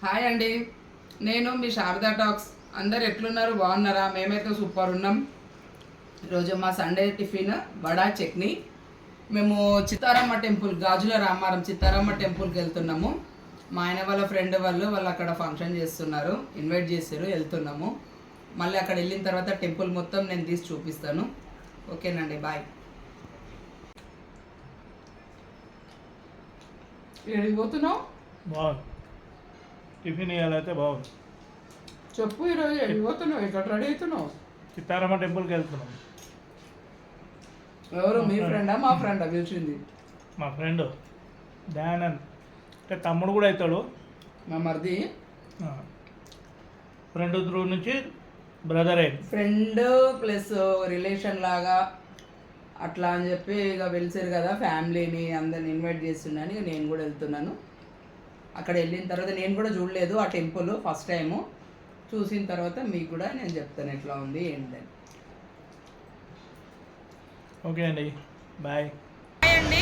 Hi అండి, నేను మీ Sharada talks. అందరు ఎట్లున్నారు? బాగున్నారా? మేమైతే సూపర్ ఉన్నాం. ఈరోజు మా సండే టిఫిన్ వడా చట్నీ. మేము చిత్తారమ్మ టెంపుల్, గాజుల రామారం చిత్తారమ్మ టెంపుల్కి వెళ్తున్నాము. మా ఆయన వాళ్ళ ఫ్రెండ్ వాళ్ళు అక్కడ ఫంక్షన్ చేస్తున్నారు, ఇన్వైట్ చేశారు, వెళ్తున్నాము. మళ్ళీ అక్కడ వెళ్ళిన తర్వాత టెంపుల్ మొత్తం నేను తీసి చూపిస్తాను. ఓకేనండి, బాయ్. ఎక్కడికి పోతున్నావు? బాగుంది టిఫిన్ ఇవ్వాలైతే బాగుంది. చెప్పు, ఈరోజు ఎక్కడికి పోతున్నావు? ఇక్కడ రెడీ అవుతున్నావు? చిత్తారమ్మ టెంపుల్కి వెళ్తున్నాం. ఎవరు? మీ ఫ్రెండా మా ఫ్రెండా పిలిచింది? మా ఫ్రెండ్ దయానంద్, అంటే తమ్ముడు కూడా అవుతాడు. మా మరిది ఫ్రెండ్ త్రూ నుంచి బ్రదర్ అయింది. ఫ్రెండ్ ప్లస్ రిలేషన్ లాగా అట్లా అని చెప్పి ఇక పిలిచారు కదా, ఫ్యామిలీని అందరిని ఇన్వైట్ చేస్తున్నాను. ఇక నేను కూడా వెళ్తున్నాను. అక్కడ వెళ్ళిన తర్వాత నేను కూడా చూడలేదు ఆ టెంపుల్, ఫస్ట్ టైము. చూసిన తర్వాత మీకు కూడా నేను చెప్తాను ఎట్లా ఉంది ఏంటని. ఓకే అండి, బాయ్. హాయ్ అండి,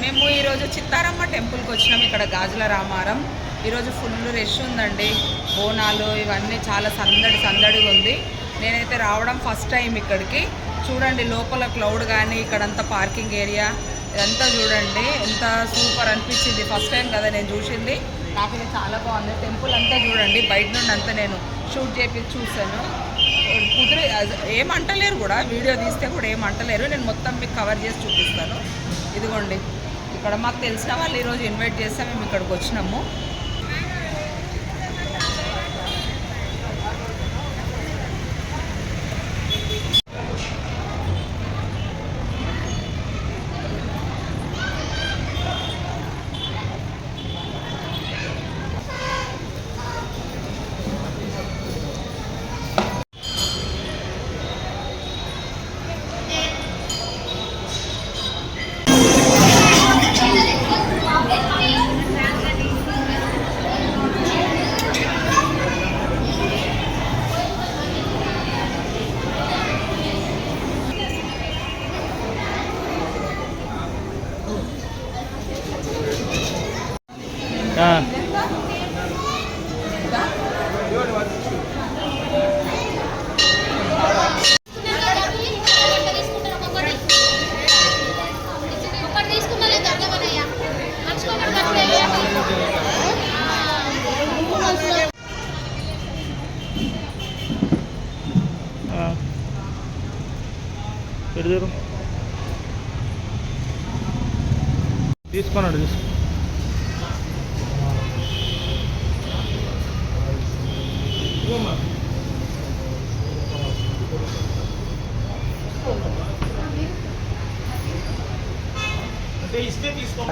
మేము ఈరోజు చిత్తారమ్మ టెంపుల్కి వచ్చినాం. ఇక్కడ గాజుల రామారం. ఈరోజు ఫుల్ రష్ ఉందండి. బోనాలు ఇవన్నీ చాలా సందడిగా ఉంది. నేనైతే రావడం ఫస్ట్ టైం ఇక్కడికి. చూడండి లోపల క్లౌడ్ కానీ ఇక్కడంతా పార్కింగ్ ఏరియా ఇదంతా చూడండి ఎంత సూపర్ అనిపించింది. ఫస్ట్ టైం కదా నేను చూసింది, నాకు ఇది చాలా బాగుంది. టెంపుల్ అంతా చూడండి, బయట నుండి అంతా నేను షూట్ చేసి చూసాను. ఏమంటలేరు కూడా, వీడియో తీస్తే కూడా ఏమంటలేరు. నేను మొత్తం మీకు కవర్ చేసి చూపిస్తాను. ఇదిగోండి, ఇక్కడ మాకు తెలిసిన వాళ్ళు ఈరోజు ఇన్వైట్ చేస్తే మేము ఇక్కడికి వచ్చినాము. తీసుకున్నాడు అంటే ఇస్తే తీసుకో.